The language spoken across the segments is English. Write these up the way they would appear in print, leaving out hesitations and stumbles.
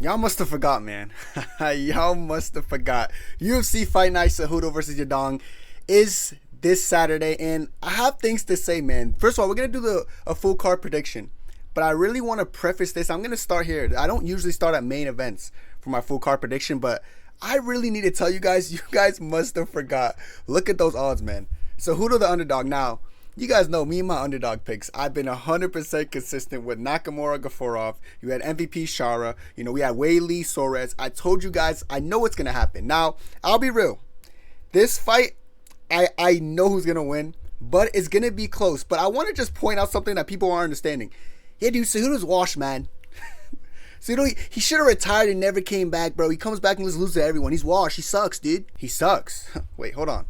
Y'all must have forgot, man. Y'all must have forgot. UFC Fight Night Cejudo versus Yadong is this Saturday, and I have things to say, man. First of all, we're going to do a full card prediction, but I really want to preface this. I'm going to start here. I don't usually start at main events for my full card prediction, but I really need to tell you guys must have forgot. Look at those odds, man. Cejudo the underdog. Now, you guys know me and my underdog picks. I've been 100% consistent with Nakamura, Gaforov. You had MVP Shara. We had Weili, Soares. I told you guys, I know what's going to happen. Now, I'll be real. This fight, I know who's going to win, but it's going to be close. But I want to just point out something that people aren't understanding. Yeah, dude, Cejudo's washed, man. Cejudo, he should have retired and never came back, bro. He comes back and loses to everyone. He's washed. He sucks, dude. He sucks. Wait, hold on.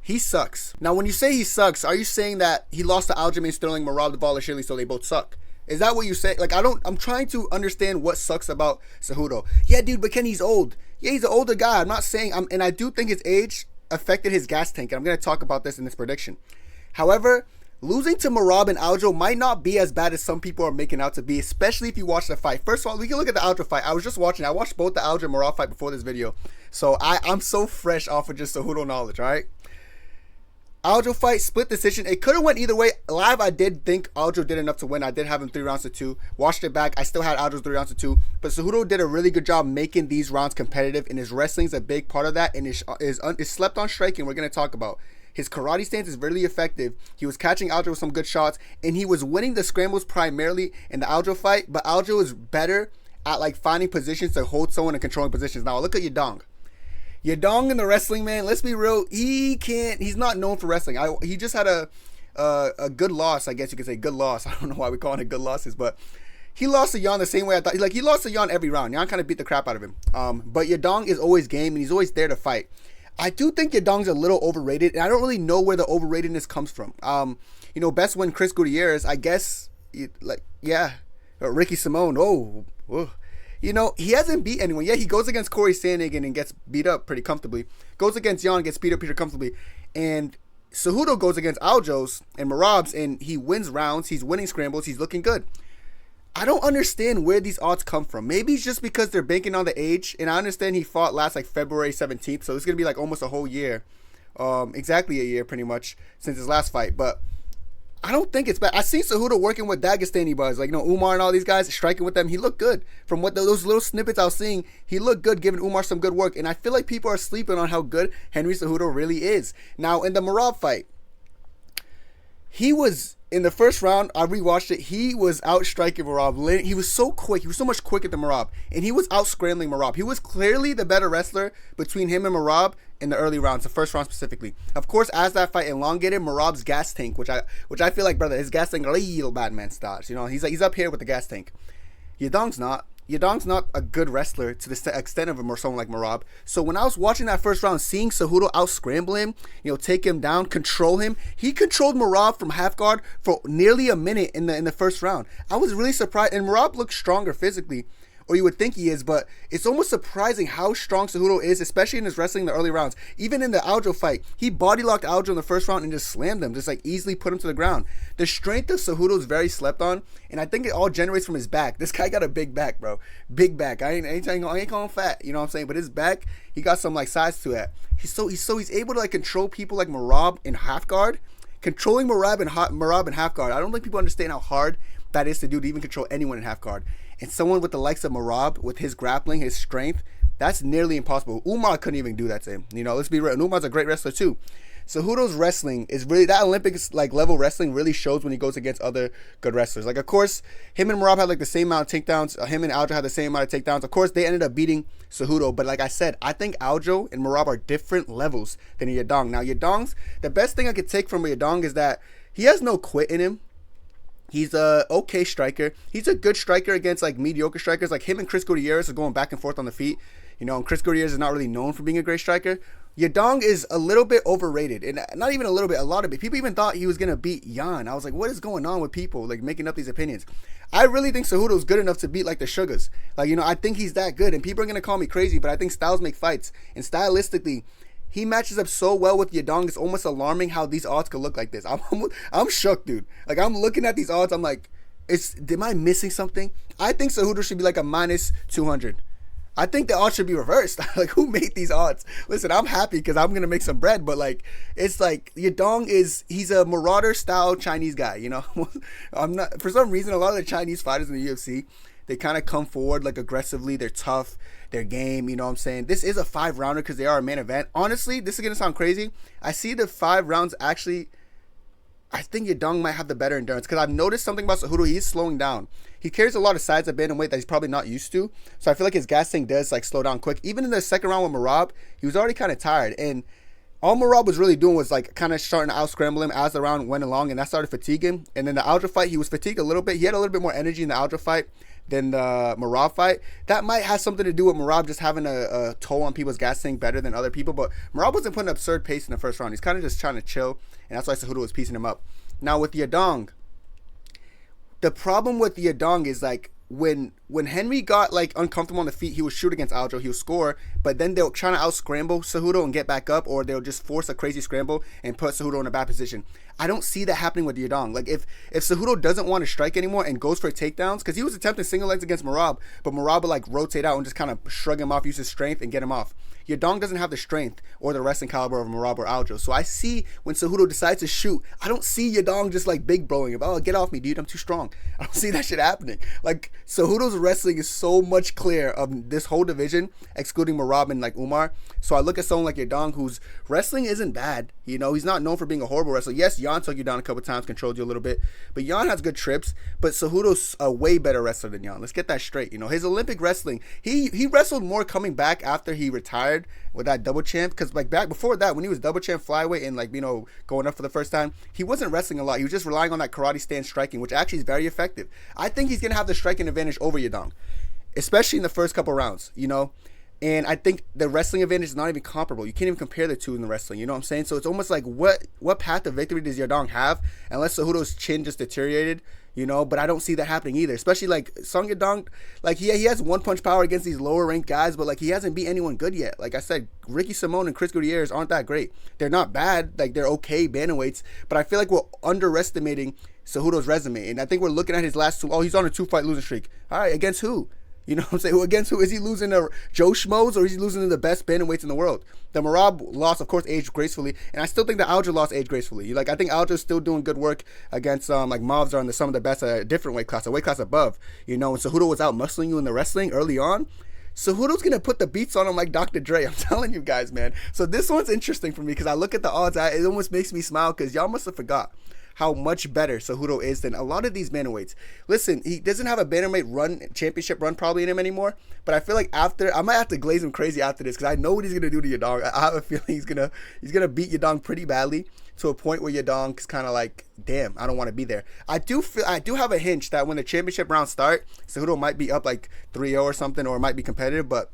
He sucks. Now, when you say he sucks, are you saying that he lost to Aljamain Sterling, Merab Dvalishvili, so they both suck? Is that what you say? Like, I'm trying to understand what sucks about Cejudo. Yeah, dude, but he's old. Yeah, he's an older guy. I'm not saying, and I do think his age affected his gas tank, and I'm going to talk about this in this prediction. However, losing to Merab and Aljo might not be as bad as some people are making out to be, especially if you watch the fight. First of all, we can look at the Aljo fight. I watched both the Aljo and Merab fight before this video, so I'm so fresh off of just Cejudo knowledge, all right? Aljo fight, split decision. It could have went either way. Live, I did think Aljo did enough to win. I did have him 3 rounds to 2. Watched it back. I still had Aljo's 3 rounds to 2. But Cejudo did a really good job making these rounds competitive, and his wrestling's a big part of that. And his slept on striking, we're going to talk about. His karate stance is really effective. He was catching Aljo with some good shots, and he was winning the scrambles primarily in the Aljo fight. But Aljo is better at like finding positions to hold someone and controlling positions. Now look at Yadong. Yadong in the wrestling, man, let's be real, he's not known for wrestling. He just had a good loss, I guess you could say, good loss. I don't know why we're calling it good losses, but he lost to Yan the same way I thought. Like, he lost to Yan every round. Yan kind of beat the crap out of him. But Yadong is always game, and he's always there to fight. I do think Yadong's a little overrated, and I don't really know where the overratedness comes from. Best win Chris Gutierrez, I guess, Ricky Simone, whoa. He hasn't beat anyone. Yeah, he goes against Corey Sandhagen and gets beat up pretty comfortably. Goes against Yan, gets beat up pretty comfortably. And Cejudo goes against Aljo's and Merab's, and he wins rounds. He's winning scrambles. He's looking good. I don't understand where these odds come from. Maybe it's just because they're banking on the age. And I understand he fought last like February 17th. So it's going to be like almost a whole year. Exactly a year pretty much since his last fight. But I don't think it's bad. I seen Cejudo working with Dagestani buzz, like Umar and all these guys, striking with them. He looked good. From what those little snippets I was seeing, he looked good, giving Umar some good work. And I feel like people are sleeping on how good Henry Cejudo really is. Now in the Merab fight, he was in the first round. I rewatched it. He was out striking Merab. He was so quick. He was so much quicker than Merab, and he was out scrambling Merab. He was clearly the better wrestler between him and Merab in the early rounds, the first round specifically. Of course, as that fight elongated, Merab's gas tank, which I feel like, brother, his gas tank real bad man starts. He's up here with the gas tank. Yadong's not. Yadong's not a good wrestler to the extent of him or someone like Merab. So when I was watching that first round, seeing Cejudo out scramble him, take him down, control him, he controlled Merab from half guard for nearly a minute in the first round. I was really surprised, and Merab looked stronger physically, or you would think he is, but it's almost surprising how strong Cejudo is, especially in his wrestling in the early rounds. Even in the Aljo fight, he body locked Aljo in the first round and just slammed him, just like easily put him to the ground. The strength of Cejudo is very slept on, and I think it all generates from his back. This guy got a big back, bro. Big back. I ain't calling him fat, you know what I'm saying? But his back, he got some like size to it. He's able to like control people like Merab in half guard. Controlling Merab in half guard. I don't think people understand how hard that is to do, to even control anyone in half guard. And someone with the likes of Merab, with his grappling, his strength, that's nearly impossible. Umar couldn't even do that to him. Let's be real. And Umar's a great wrestler too. Cejudo's wrestling is really, that Olympics like level wrestling really shows when he goes against other good wrestlers. Like, of course, him and Merab had like the same amount of takedowns. Him and Aljo had the same amount of takedowns. Of course, they ended up beating Cejudo. But like I said, I think Aljo and Merab are different levels than Yadong. Now, the best thing I could take from Yadong is that he has no quit in him. He's a okay striker. He's a good striker against like mediocre strikers. Like him and Chris Gutierrez are going back and forth on the feet. And Chris Gutierrez is not really known for being a great striker. Yadong is a little bit overrated, and not even a little bit, a lot of it. People even thought he was gonna beat Yan. I was like, what is going on with people like making up these opinions? I really think Cejudo's good enough to beat like the Sugars. Like, I think he's that good, and people are gonna call me crazy, but I think styles make fights, and stylistically, he matches up so well with Yadong. It's almost alarming how these odds could look like this. I'm shook, dude. Like, I'm looking at these odds. I'm like, am I missing something? I think Cejudo should be like a minus 200. I think the odds should be reversed. Like, who made these odds? Listen, I'm happy because I'm gonna make some bread, but like, it's like Yadong he's a marauder style Chinese guy. You know, I'm not, for some reason, a lot of the Chinese fighters in the UFC, they kind of come forward like aggressively. They're tough. Their game, you know what I'm saying? This is a 5-rounder because they are a main event. Honestly, this is going to sound crazy. I see the 5 rounds actually, I think Yadong might have the better endurance because I've noticed something about Cejudo. He's slowing down. He carries a lot of sides of bantamweight that he's probably not used to. So I feel like his gas tank does like slow down quick. Even in the second round with Merab, he was already kind of tired. And all Merab was really doing was like kind of starting to out-scramble him as the round went along, and that started fatiguing. And then the Aljo fight, he was fatigued a little bit. He had a little bit more energy in the Aljo fight than the Merab fight. That might have something to do with Merab just having a toll on people's gas tank better than other people. But Merab wasn't putting absurd pace in the first round. He's kind of just trying to chill, and that's why Cejudo was piecing him up. Now with Yadong, the problem with Yadong is like when Henry got like uncomfortable on the feet, he would shoot against Aljo, he would score, but then they'll try to out scramble Cejudo and get back up, or they'll just force a crazy scramble and put Cejudo in a bad position. I don't see that happening with Yadong. Like if Cejudo doesn't want to strike anymore and goes for takedowns, because he was attempting single legs against Merab, but Merab would like rotate out and just kind of shrug him off, use his strength and get him off. Yadong doesn't have the strength or the wrestling caliber of Merab or Aljo. So I see when Cejudo decides to shoot, I don't see Yadong just like big broing him. Oh, get off me, dude. I'm too strong. I don't see that shit happening. Like Cejudo's wrestling is so much clear of this whole division, excluding Merab and like Umar. So I look at someone like Yadong, whose wrestling isn't bad. You know, he's not known for being a horrible wrestler. Yes, Jan took you down a couple times, controlled you a little bit, but Jan has good trips. But Cejudo's a way better wrestler than Jan. Let's get that straight. You know, his Olympic wrestling, he wrestled more coming back after he retired with that double champ, because like back before that, when he was double champ flyweight and like, you know, going up for the first time, he wasn't wrestling a lot. He was just relying on that karate stand striking, which actually is very effective. I think he's gonna have the striking advantage over Yadong, especially in the first couple rounds, you know. And I think the wrestling advantage is not even comparable. You can't even compare the two in the wrestling, you know what I'm saying? So it's almost like what path to victory does Yadong have, unless Cejudo's chin just deteriorated, you know? But I don't see that happening either, especially like Song Yadong, like he has one punch power against these lower ranked guys, but like he hasn't beat anyone good yet. Like I said, Ricky Simone and Chris Gutierrez aren't that great. They're not bad, like they're okay bantamweights, but I feel like we're underestimating Cejudo's resume. And I think we're looking at his last two, oh, he's on a 2-fight losing streak. All right, against who? You know what I'm saying? Who against who? Is he losing to Joe Schmoes, or is he losing to the best bantamweights in the world? The Merab loss, of course, aged gracefully, and I still think the Aljo loss aged gracefully. Like I think Aljo's still doing good work against like Mavs are in some of the best at a different weight class, a weight class above. You know, and Cejudo was out muscling you in the wrestling early on. Cejudo's gonna put the beats on him like Dr. Dre. I'm telling you guys, man. So this one's interesting for me because I look at the odds. It almost makes me smile because y'all must have forgot how much better Cejudo is than a lot of these bantamweights. Listen, he doesn't have a bantamweight championship run probably in him anymore, but I feel like after, I might have to glaze him crazy after this because I know what he's gonna do to Yadong. I have a feeling he's gonna beat Yadong pretty badly, to a point where Yadong is kind of like, damn, I don't want to be there. I do have a hinge that when the championship rounds start, Cejudo might be up like 3-0 or something, or it might be competitive, but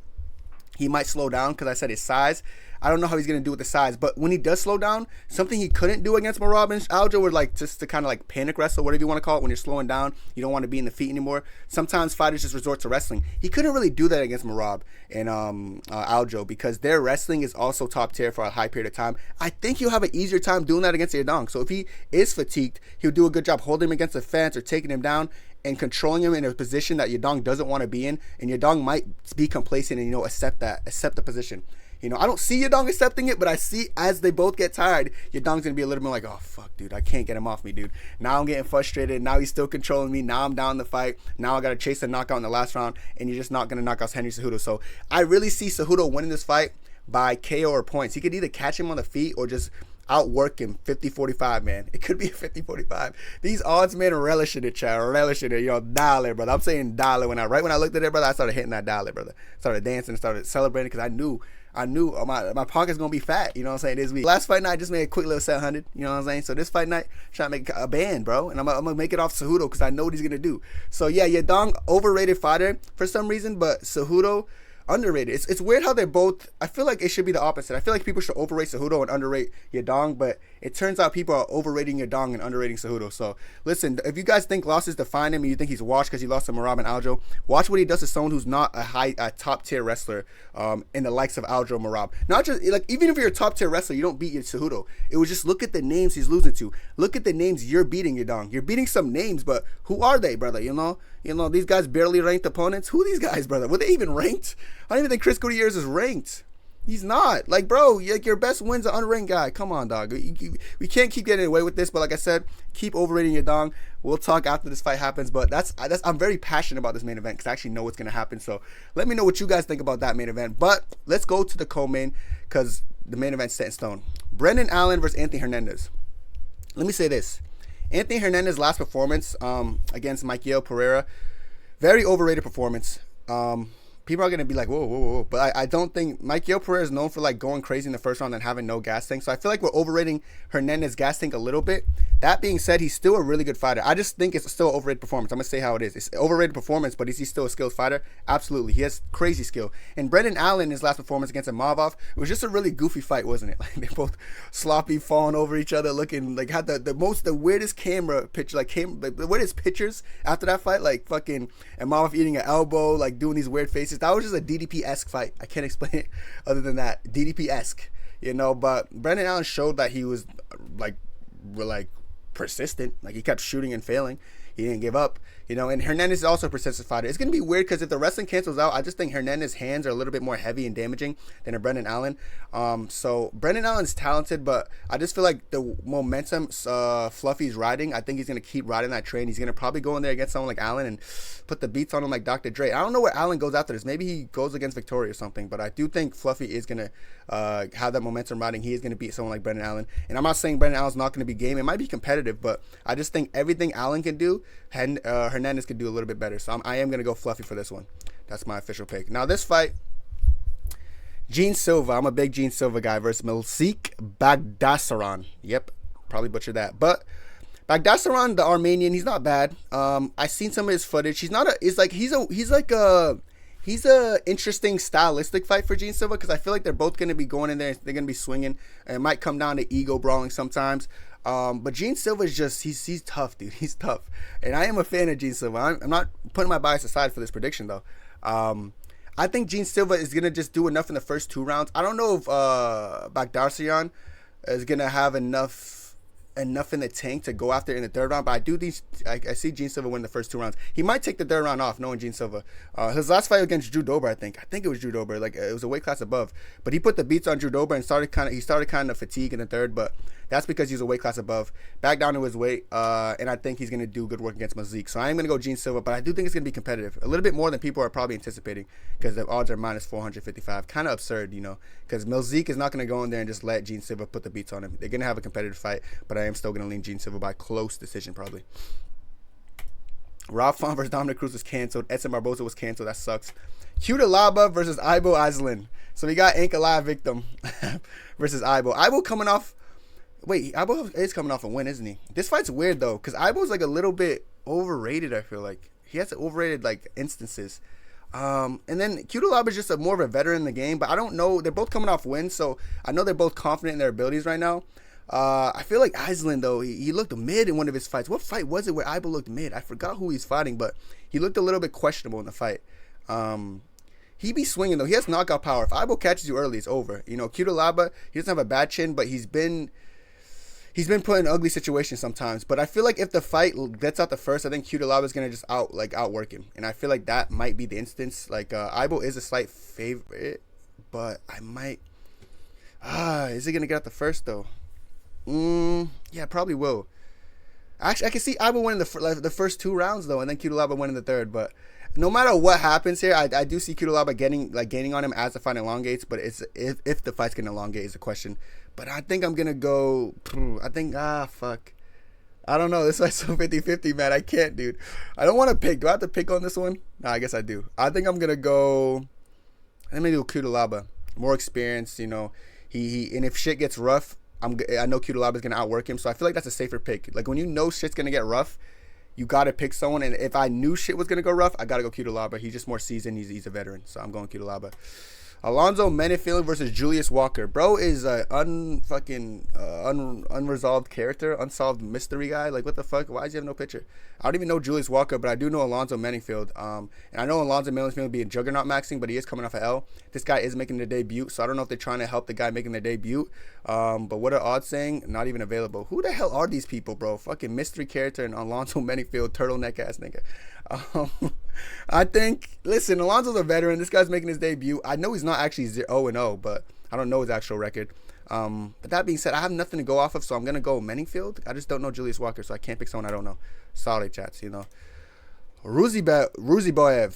he might slow down because I said his size. I don't know how he's going to do with the size, but when he does slow down, something he couldn't do against Merab and Aljo were like just to kind of like panic wrestle, whatever you want to call it. When you're slowing down, you don't want to be in the feet anymore. Sometimes fighters just resort to wrestling. He couldn't really do that against Merab and Aljo because their wrestling is also top tier for a high period of time. I think he'll have an easier time doing that against Yadong. So if he is fatigued, he'll do a good job holding him against the fence or taking him down and controlling him in a position that Yadong doesn't want to be in, and Yadong might be complacent and, you know, accept the position. You know, I don't see Yadong accepting it, but I see as they both get tired, Yadong's gonna be a little bit like, oh fuck, dude, I can't get him off me, dude. Now I'm getting frustrated. Now he's still controlling me. Now I'm down the fight. Now I gotta chase a knockout in the last round, and you're just not gonna knock out Henry Cejudo. So I really see Cejudo winning this fight by KO or points. He could either catch him on the feet or just outwork him 50-45, man. It could be a 50-45. These odds, man, relishing it, child. Relishing it. Yo, dial it, brother. I'm saying dial it. Right when I looked at it, brother, I started hitting that dial it, brother. Started dancing, started celebrating because I knew my pocket's gonna be fat, you know what I'm saying, this week. Last fight night, I just made a quick little 700, you know what I'm saying? So this fight night, trying to make a band, bro, and I'm gonna make it off Cejudo because I know what he's gonna do. So yeah, Yadong, overrated fighter for some reason, but Cejudo, underrated. It's weird how they're both, I feel like it should be the opposite. I feel like people should overrate Cejudo and underrate Yadong, but it turns out people are overrating Yadong and underrating Cejudo. So listen, if you guys think losses define him and you think he's washed because he lost to Merab and Aljo, watch what he does to someone who's not a top tier wrestler in the likes of Aljo, Merab. Not just like, even if you're a top tier wrestler, you don't beat Cejudo. It was just look at the names he's losing to. Look at the names you're beating, Yadong. You're beating some names, but who are they, brother? You know You know, these guys barely ranked opponents. Who are these guys, brother? Were they even ranked? I don't even think Chris Gutierrez is ranked. He's not. Like, bro, like your best win's an unranked guy. Come on, dog. We can't keep getting away with this. But like I said, keep overrating Yadong. We'll talk after this fight happens. But I'm very passionate about this main event because I actually know what's going to happen. So let me know what you guys think about that main event. But let's go to the co-main because the main event's set in stone. Brendan Allen versus Anthony Hernandez. Let me say this. Anthony Hernandez's last performance against Michael Pereira, very overrated performance. People are going to be like, whoa, whoa, whoa. But I don't think Michael Pereira is known for like going crazy in the first round and having no gas tank. So I feel like we're overrating Hernandez's gas tank a little bit. That being said, he's still a really good fighter. I just think it's still an overrated performance. I'm going to say how it is. It's an overrated performance, but is he still a skilled fighter? Absolutely. He has crazy skill. And Brendan Allen, his last performance against Imavov, it was just a really goofy fight, wasn't it? Like they both sloppy, falling over each other, looking like had the weirdest camera picture, like the weirdest pictures after that fight, like fucking Imavov eating an elbow, like doing these weird faces. That was just a DDP-esque fight. I can't explain it other than that. DDP-esque, you know. But Brendan Allen showed that he was like persistent. Like he kept shooting and failing. He didn't give up, you know. And Hernandez is also a persistent fighter. It's gonna be weird because if the wrestling cancels out, I just think Hernandez's hands are a little bit more heavy and damaging than a Brendan Allen. So Brendan Allen's talented, but I just feel like the momentum Fluffy's riding, I think he's gonna keep riding that train. He's gonna probably go in there against someone like Allen and put the beats on him like Dr. Dre. I don't know where Allen goes after this. Maybe he goes against Victoria or something. But I do think Fluffy is gonna have that momentum riding. He is gonna beat someone like Brendan Allen. And I'm not saying Brendan Allen's not gonna be game. It might be competitive, but I just think everything Allen can do, Hernandez could do a little bit better. So I am going to go Fluffy for this one. That's my official pick. Now this fight, Gene Silva. I'm a big Gene Silva guy versus Melsik Bagdasaryan. Yep, probably butchered that. But Bagdasaryan, the Armenian, he's not bad. I seen some of his footage. He's a interesting stylistic fight for Gene Silva because I feel like they're both going to be going in there. They're going to be swinging. And it might come down to ego brawling sometimes. But Gene Silva is just, he's tough, dude. He's tough. And I am a fan of Gene Silva. I'm not putting my bias aside for this prediction, though. I think Gene Silva is going to just do enough in the first 2 rounds. I don't know if Bagdasaryan is going to have enough in the tank to go after in the 3rd round, but I see Gene Silva win the first 2 rounds. He might take the 3rd round off, knowing Gene Silva. His last fight against Drew Dober, I think it was Drew Dober, like it was a weight class above, but he put the beats on Drew Dober and started kind of fatigue in the 3rd, but that's because he's a weight class above, back down to his weight, and I think he's going to do good work against Melsik. So I am going to go Gene Silva, but I do think it's going to be competitive, a little bit more than people are probably anticipating, because the odds are minus 455, kind of absurd, you know, because Melsik is not going to go in there and just let Gene Silva put the beats on him. They're going to have a competitive fight, but I am still going to lean Gene Silva by close decision probably. Rob Font versus Dominic Cruz was canceled. Edson Barboza was canceled. That sucks. Cutelaba versus Ibo Aslan. So we got Ankalaev victim versus Ibo. Ibo coming off. Wait, Ibo is coming off a win, isn't he? This fight's weird though, because Ibo's like a little bit overrated. I feel like he has overrated like instances. And then Cutelaba is just more of a veteran in the game, but I don't know. They're both coming off wins, so I know they're both confident in their abilities right now. I feel like Aslan though, he looked mid in one of his fights. What fight was it where Ibo looked mid? I forgot who he's fighting, but he looked a little bit questionable in the fight. He be swinging though. He has knockout power. If Ibo catches you early, it's over. You know, Cutelaba, he doesn't have a bad chin, but he's been put in ugly situations sometimes. But I feel like if the fight gets out the first, I think Cutelaba is gonna just outwork him, and I feel like that might be the instance. Like Ibo is a slight favorite, but I might. Is he gonna get out the first though? Yeah, probably will. Actually, I can see Ibo winning the first 2 rounds though, and then Cutelaba winning the 3rd. But no matter what happens here, I do see Cutelaba gaining on him as the fight elongates. But it's if the fight's gonna elongate is a question. But I think I'm gonna go. I think fuck. I don't know. This fight's so 50-50, man. I can't, dude. I don't want to pick. Do I have to pick on this one? No, I guess I do. I think I'm gonna go. Let me do Cutelaba. More experience, you know. He and if shit gets rough, I know Cutelaba is gonna outwork him, so I feel like that's a safer pick. Like when you know shit's gonna get rough, you gotta pick someone. And if I knew shit was gonna go rough, I gotta go Cutelaba. He's just more seasoned. He's a veteran, so I'm going Cutelaba. Alonzo Menifield versus Julius Walker. Bro is a unresolved character, unsolved mystery guy. Like, what the fuck? Why does he have no picture? I don't even know Julius Walker, but I do know Alonzo Menifield. And I know Alonzo Menifield being juggernaut maxing, but he is coming off an L. This guy is making their debut, so I don't know if they're trying to help the guy making their debut. But what are odds saying? Not even available. Who the hell are these people, bro? Fucking mystery character and Alonzo Menifield, turtleneck ass nigga. I think, listen, Alonzo's a veteran. This guy's making his debut. I know he's not actually 0-0, but I don't know his actual record. But that being said, I have nothing to go off of, so I'm going to go Menifield. I just don't know Julius Walker, so I can't pick someone I don't know. Sorry, chats, you know. Ruziboev.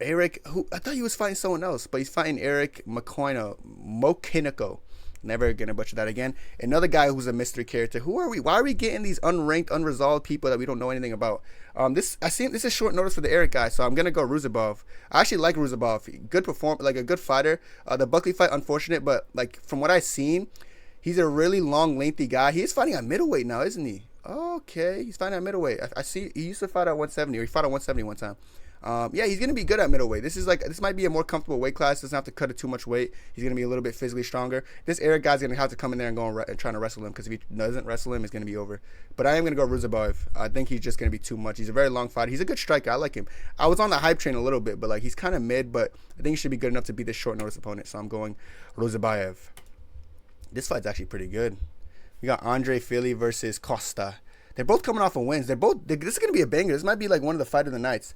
Eric, who I thought he was fighting someone else, but he's fighting Eric McConico. Never gonna butcher that again. Another guy who's a mystery character. Who are we? Why are we getting these unranked, unresolved people that we don't know anything about? This is short notice for the Eric guy, so I'm gonna go Ruziboev. I actually like Ruziboev. Good like a good fighter. The Buckley fight, unfortunate, but like from what I've seen, he's a really long, lengthy guy. He is fighting at middleweight now, isn't he? Okay, he's fighting at middleweight. I see. He used to fight at 170, or he fought at 170 one time. Yeah, he's gonna be good at middleweight. This might be a more comfortable weight class. Doesn't have to cut it too much weight. He's gonna be a little bit physically stronger. This Eric guy's gonna have to come in there and go and trying to wrestle him, because if he doesn't wrestle him, it's gonna be over. But I am gonna go Ruziboev. I think he's just gonna be too much. He's a very long fighter. He's a good striker. I like him. I was on the hype train a little bit, but like he's kind of mid. But I think he should be good enough to beat this short notice opponent. So I'm going Ruziboev. This fight's actually pretty good. We got Fili versus Costa. They're both coming off of wins. This is going to be a banger. This might be like one of the fight of the nights.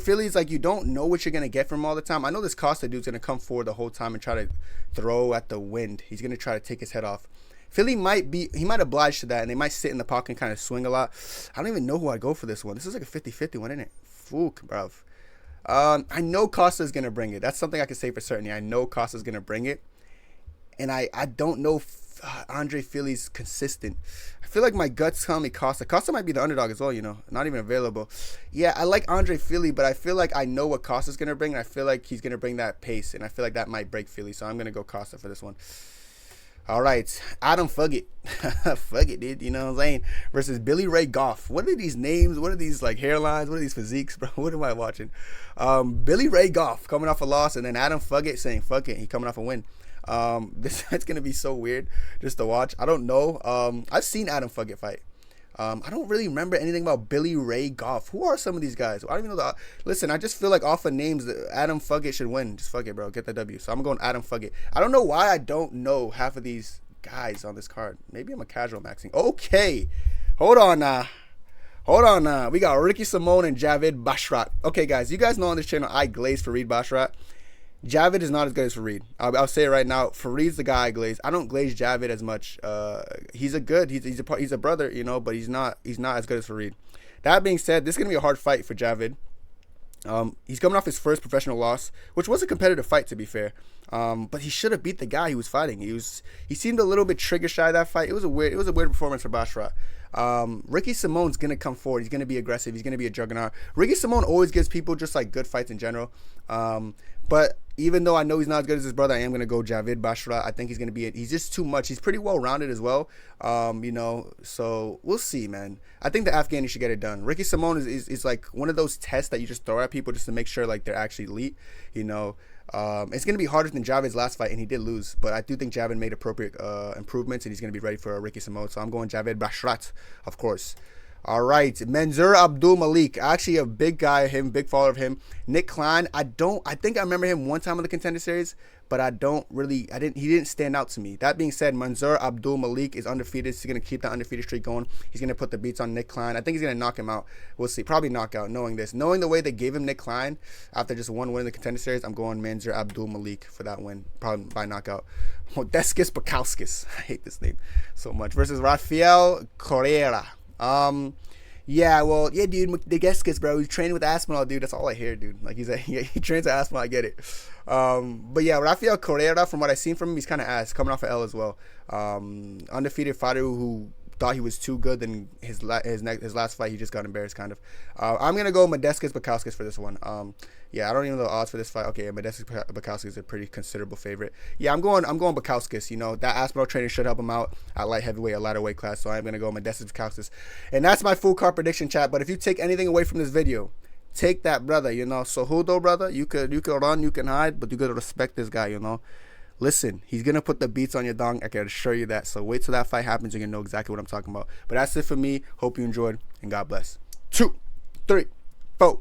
Fili is like, you don't know what you're going to get from him all the time. I know this Costa dude's going to come forward the whole time and try to throw at the wind. He's going to try to take his head off. Fili might oblige to that, and they might sit in the pocket and kind of swing a lot. I don't even know who I'd go for this one. This is like a 50-50 one, isn't it? Fook, bruv. I know Costa's going to bring it. That's something I can say for certainty. I know Costa's going to bring it. And I don't know if Fili's consistent. I feel like my guts tell me Costa. Costa might be the underdog as well, you know. Not even available. Yeah, I like Fili, but I feel like I know what Costa's going to bring, and I feel like he's going to bring that pace, and I feel like that might break Fili, so I'm going to go Costa for this one. All right, Adam Fugitt. Fugitt, dude, you know what I'm saying? Versus Billy Ray Goff. What are these names? What are these, like, hairlines? What are these physiques, bro? What am I watching? Billy Ray Goff coming off a loss, and then Adam Fugitt saying, fuck it, he coming off a win. It's gonna be so weird just to watch. I don't know. I've seen Adam Fugitt fight. I don't really remember anything about Billy Ray Goff. Who are some of these guys? I don't even know. Listen, I just feel like off of names, Adam Fugitt should win. Just fuck it, bro. Get the W. So I'm going Adam Fugitt. I don't know why I don't know half of these guys on this card. Maybe I'm a casual maxing. Okay, hold on now. We got Ricky Simone and Javid Basharat. Okay, guys, you guys know on this channel I glaze for Farid Basharat. Javid is not as good as Farid. I'll say it right now. Farid's the guy I glaze. I don't glaze Javid as much. He's a brother, you know, but he's not as good as Farid. That being said, this is gonna be a hard fight for Javid. He's coming off his first professional loss, which was a competitive fight, to be fair. But he should have beat the guy he was fighting. He seemed a little bit trigger shy that fight. It was a weird performance for Basharat. Ricky Simone's gonna come forward. He's gonna be aggressive. He's gonna be a juggernaut. Ricky Simone always gives people just like good fights in general. But even though I know he's not as good as his brother, I am gonna go Javid Basharat. I think he's gonna be he's just too much. He's pretty well rounded as well. You know, so we'll see, man. I think the Afghani should get it done. Ricky Simone is like one of those tests that you just throw at people just to make sure like they're actually elite. You know, it's gonna be harder than Javid's last fight, and he did lose. But I do think Javid made appropriate improvements, and he's gonna be ready for Ricky Simone. So I'm going Javid Basharat, of course. All right, Menzur Abdul-Malik, actually a big guy, big follower of him. Nick Klein, I think I remember him one time on the Contender Series, but he didn't stand out to me. That being said, Menzur Abdul-Malik is undefeated. He's going to keep that undefeated streak going. He's going to put the beats on Nick Klein. I think he's going to knock him out. We'll see. Probably knockout, knowing the way they gave him Nick Klein after just one win in the Contender Series. I'm going Menzur Abdul-Malik for that win, probably by knockout. Bukauskas, I hate this name so much, versus Rafael Correira. Yeah, dude, the Geskis, bro. He's training with Aspinall, dude. That's all I hear, dude. Like, he trains with Aspinall. I get it. But yeah, Rafael Correira, from what I've seen from him, he's kind of ass, coming off an L as well. Undefeated fighter who thought he was too good. Then his last fight, he just got embarrassed, kind of. I'm gonna go Bukauskas for this one. Yeah, I don't even know the odds for this fight. Okay, Bukauskas is a pretty considerable favorite. Yeah, I'm going Bukauskas. You know, that Aspinall training should help him out at light heavyweight, a lighter weight class. So I'm gonna go Bukauskas. And that's my full card prediction, chat. But if you take anything away from this video, take that, brother. Cejudo, brother, you could run, you can hide, but you gotta respect this guy. Listen, he's gonna put the beats on Yadong. I can assure you that. So wait till that fight happens. You're gonna know exactly what I'm talking about. But that's it for me. Hope you enjoyed, and God bless. 2, 3, 4.